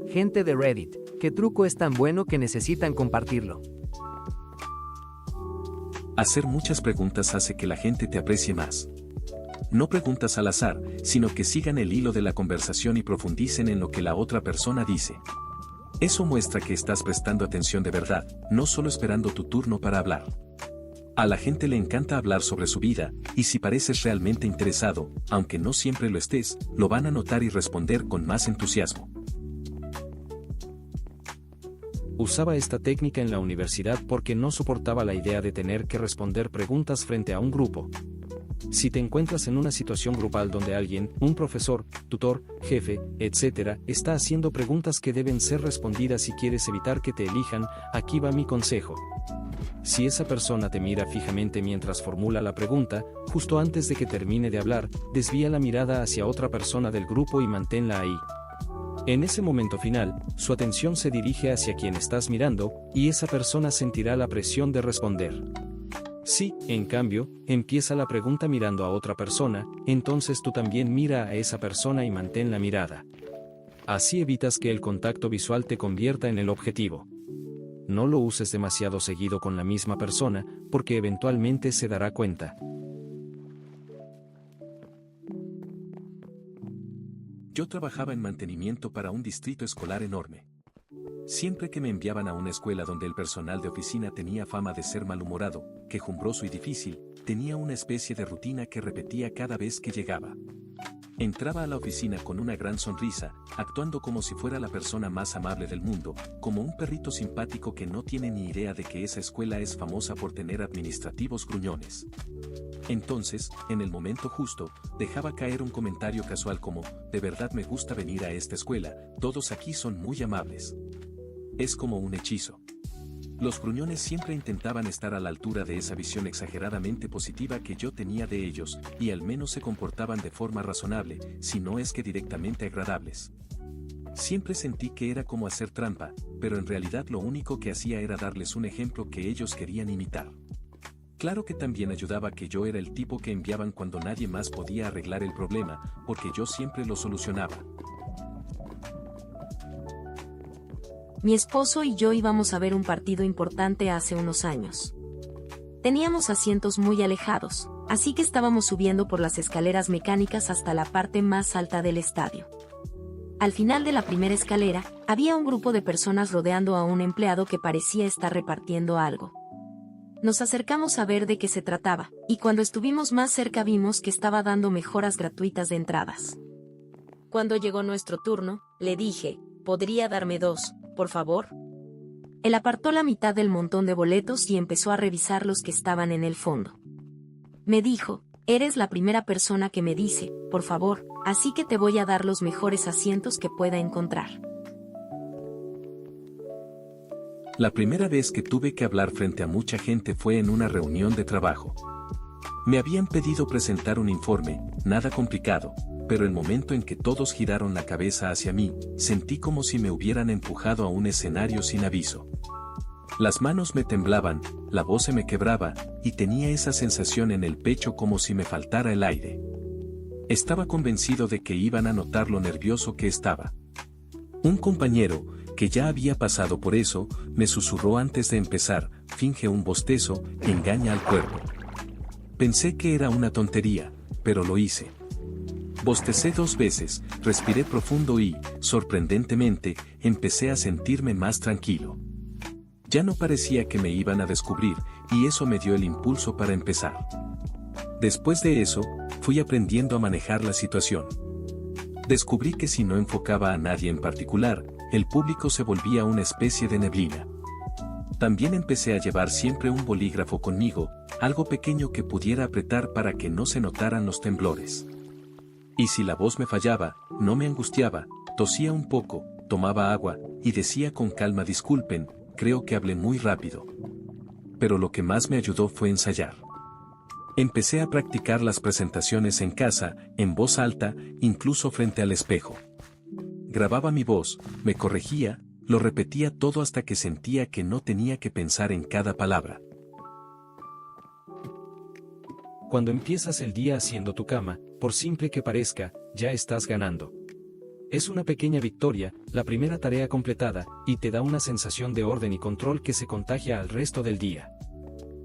Gente de Reddit, ¿qué truco es tan bueno que necesitan compartirlo? Hacer muchas preguntas hace que la gente te aprecie más. No preguntas al azar, sino que sigan el hilo de la conversación y profundicen en lo que la otra persona dice. Eso muestra que estás prestando atención de verdad, no solo esperando tu turno para hablar. A la gente le encanta hablar sobre su vida, y si pareces realmente interesado, aunque no siempre lo estés, lo van a notar y responder con más entusiasmo. Usaba esta técnica en la universidad porque no soportaba la idea de tener que responder preguntas frente a un grupo. Si te encuentras en una situación grupal donde alguien, un profesor, tutor, jefe, etc., está haciendo preguntas que deben ser respondidas y quieres evitar que te elijan, aquí va mi consejo. Si esa persona te mira fijamente mientras formula la pregunta, justo antes de que termine de hablar, desvía la mirada hacia otra persona del grupo y manténla ahí. En ese momento final, su atención se dirige hacia quien estás mirando, y esa persona sentirá la presión de responder. Si, en cambio, empieza la pregunta mirando a otra persona, entonces tú también mira a esa persona y mantén la mirada. Así evitas que el contacto visual te convierta en el objetivo. No lo uses demasiado seguido con la misma persona, porque eventualmente se dará cuenta. Yo trabajaba en mantenimiento para un distrito escolar enorme. Siempre que me enviaban a una escuela donde el personal de oficina tenía fama de ser malhumorado, quejumbroso y difícil, tenía una especie de rutina que repetía cada vez que llegaba. Entraba a la oficina con una gran sonrisa, actuando como si fuera la persona más amable del mundo, como un perrito simpático que no tiene ni idea de que esa escuela es famosa por tener administrativos gruñones. Entonces, en el momento justo, dejaba caer un comentario casual como, de verdad me gusta venir a esta escuela, todos aquí son muy amables. Es como un hechizo. Los gruñones siempre intentaban estar a la altura de esa visión exageradamente positiva que yo tenía de ellos, y al menos se comportaban de forma razonable, si no es que directamente agradables. Siempre sentí que era como hacer trampa, pero en realidad lo único que hacía era darles un ejemplo que ellos querían imitar. Claro que también ayudaba que yo era el tipo que enviaban cuando nadie más podía arreglar el problema, porque yo siempre lo solucionaba. Mi esposo y yo íbamos a ver un partido importante hace unos años. Teníamos asientos muy alejados, así que estábamos subiendo por las escaleras mecánicas hasta la parte más alta del estadio. Al final de la primera escalera, había un grupo de personas rodeando a un empleado que parecía estar repartiendo algo. Nos acercamos a ver de qué se trataba, y cuando estuvimos más cerca vimos que estaba dando mejoras gratuitas de entradas. Cuando llegó nuestro turno, le dije, ¿podría darme 2, por favor? Él apartó la mitad del montón de boletos y empezó a revisar los que estaban en el fondo. Me dijo, eres la primera persona que me dice, por favor, así que te voy a dar los mejores asientos que pueda encontrar. La primera vez que tuve que hablar frente a mucha gente fue en una reunión de trabajo. Me habían pedido presentar un informe, nada complicado, pero el momento en que todos giraron la cabeza hacia mí, sentí como si me hubieran empujado a un escenario sin aviso. Las manos me temblaban, la voz se me quebraba, y tenía esa sensación en el pecho como si me faltara el aire. Estaba convencido de que iban a notar lo nervioso que estaba. Un compañero, que ya había pasado por eso, me susurró antes de empezar, finge un bostezo, engaña al cuerpo. Pensé que era una tontería, pero lo hice. Bostecé 2 veces, respiré profundo y, sorprendentemente, empecé a sentirme más tranquilo. Ya no parecía que me iban a descubrir, y eso me dio el impulso para empezar. Después de eso, fui aprendiendo a manejar la situación. Descubrí que si no enfocaba a nadie en particular, el público se volvía una especie de neblina. También empecé a llevar siempre un bolígrafo conmigo, algo pequeño que pudiera apretar para que no se notaran los temblores. Y si la voz me fallaba, no me angustiaba, tosía un poco, tomaba agua, y decía con calma disculpen, creo que hablé muy rápido. Pero lo que más me ayudó fue ensayar. Empecé a practicar las presentaciones en casa, en voz alta, incluso frente al espejo. Grababa mi voz, me corregía, lo repetía todo hasta que sentía que no tenía que pensar en cada palabra. Cuando empiezas el día haciendo tu cama, por simple que parezca, ya estás ganando. Es una pequeña victoria, la primera tarea completada, y te da una sensación de orden y control que se contagia al resto del día.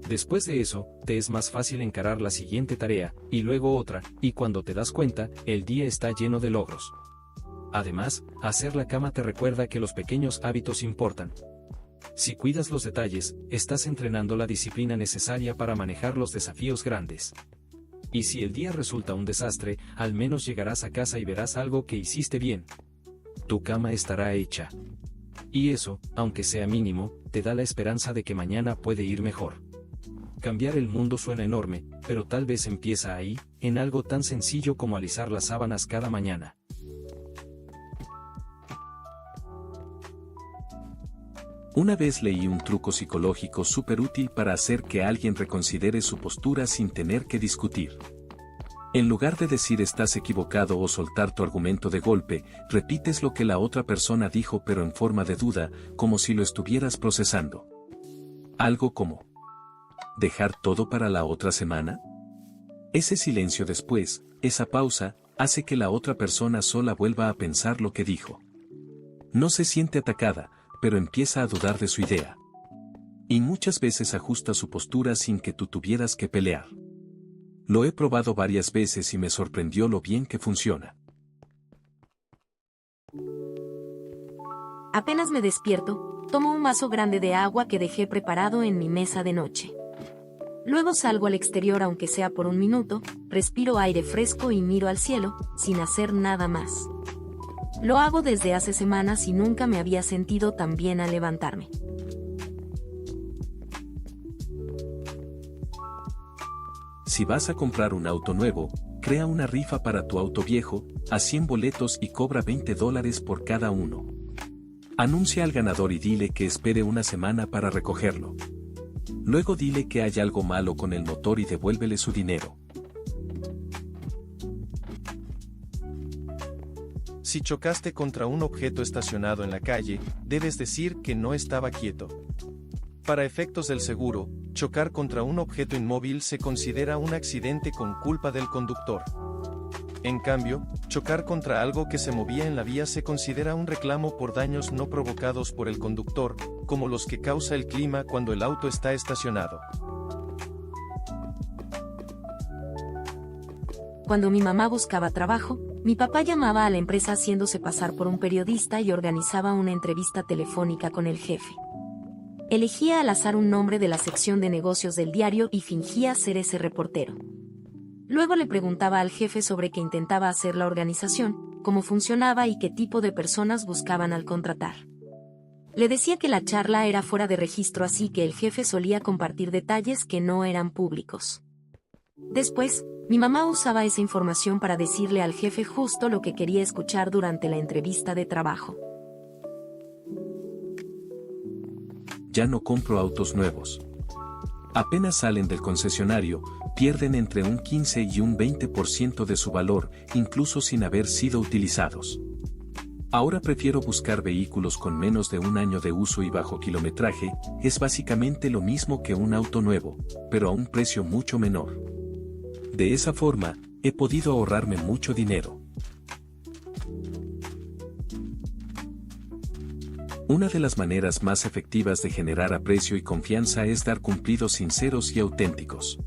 Después de eso, te es más fácil encarar la siguiente tarea, y luego otra, y cuando te das cuenta, el día está lleno de logros. Además, hacer la cama te recuerda que los pequeños hábitos importan. Si cuidas los detalles, estás entrenando la disciplina necesaria para manejar los desafíos grandes. Y si el día resulta un desastre, al menos llegarás a casa y verás algo que hiciste bien. Tu cama estará hecha. Y eso, aunque sea mínimo, te da la esperanza de que mañana puede ir mejor. Cambiar el mundo suena enorme, pero tal vez empieza ahí, en algo tan sencillo como alisar las sábanas cada mañana. Una vez leí un truco psicológico súper útil para hacer que alguien reconsidere su postura sin tener que discutir. En lugar de decir estás equivocado o soltar tu argumento de golpe, repites lo que la otra persona dijo pero en forma de duda, como si lo estuvieras procesando. Algo como: ¿dejar todo para la otra semana? Ese silencio después, esa pausa, hace que la otra persona sola vuelva a pensar lo que dijo. No se siente atacada, pero empieza a dudar de su idea. Y muchas veces ajusta su postura sin que tú tuvieras que pelear. Lo he probado varias veces y me sorprendió lo bien que funciona. Apenas me despierto, tomo un vaso grande de agua que dejé preparado en mi mesa de noche. Luego salgo al exterior aunque sea por un minuto, respiro aire fresco y miro al cielo, sin hacer nada más. Lo hago desde hace semanas y nunca me había sentido tan bien al levantarme. Si vas a comprar un auto nuevo, crea una rifa para tu auto viejo, a 100 boletos y cobra $20 por cada uno. Anuncia al ganador y dile que espere una semana para recogerlo. Luego dile que hay algo malo con el motor y devuélvele su dinero. Si chocaste contra un objeto estacionado en la calle, debes decir que no estaba quieto. Para efectos del seguro, chocar contra un objeto inmóvil se considera un accidente con culpa del conductor. En cambio, chocar contra algo que se movía en la vía se considera un reclamo por daños no provocados por el conductor, como los que causa el clima cuando el auto está estacionado. Cuando mi mamá buscaba trabajo, mi papá llamaba a la empresa haciéndose pasar por un periodista y organizaba una entrevista telefónica con el jefe. Elegía al azar un nombre de la sección de negocios del diario y fingía ser ese reportero. Luego le preguntaba al jefe sobre qué intentaba hacer la organización, cómo funcionaba y qué tipo de personas buscaban al contratar. Le decía que la charla era fuera de registro, así que el jefe solía compartir detalles que no eran públicos. Después, mi mamá usaba esa información para decirle al jefe justo lo que quería escuchar durante la entrevista de trabajo. Ya no compro autos nuevos. Apenas salen del concesionario, pierden entre un 15 y un 20% de su valor, incluso sin haber sido utilizados. Ahora prefiero buscar vehículos con menos de un año de uso y bajo kilometraje, es básicamente lo mismo que un auto nuevo, pero a un precio mucho menor. De esa forma, he podido ahorrarme mucho dinero. Una de las maneras más efectivas de generar aprecio y confianza es dar cumplidos sinceros y auténticos.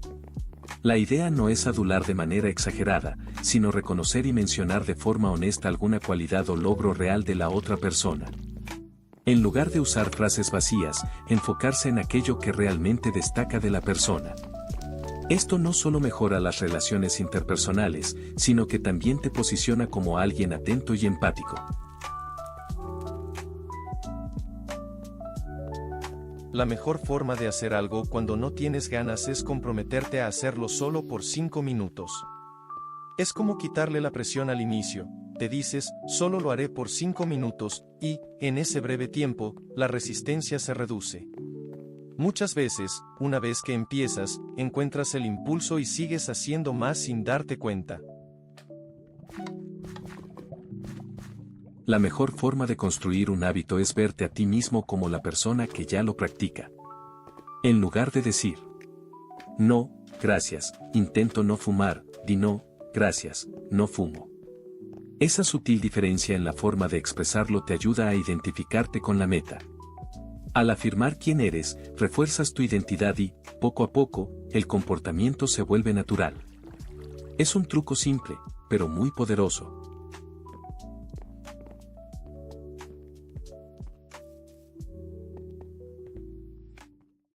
La idea no es adular de manera exagerada, sino reconocer y mencionar de forma honesta alguna cualidad o logro real de la otra persona. En lugar de usar frases vacías, enfocarse en aquello que realmente destaca de la persona. Esto no solo mejora las relaciones interpersonales, sino que también te posiciona como alguien atento y empático. La mejor forma de hacer algo cuando no tienes ganas es comprometerte a hacerlo solo por 5 minutos. Es como quitarle la presión al inicio, te dices, solo lo haré por 5 minutos, y, en ese breve tiempo, la resistencia se reduce. Muchas veces, una vez que empiezas, encuentras el impulso y sigues haciendo más sin darte cuenta. La mejor forma de construir un hábito es verte a ti mismo como la persona que ya lo practica. En lugar de decir, no, gracias, intento no fumar, di no, gracias, no fumo. Esa sutil diferencia en la forma de expresarlo te ayuda a identificarte con la meta. Al afirmar quién eres, refuerzas tu identidad y, poco a poco, el comportamiento se vuelve natural. Es un truco simple, pero muy poderoso.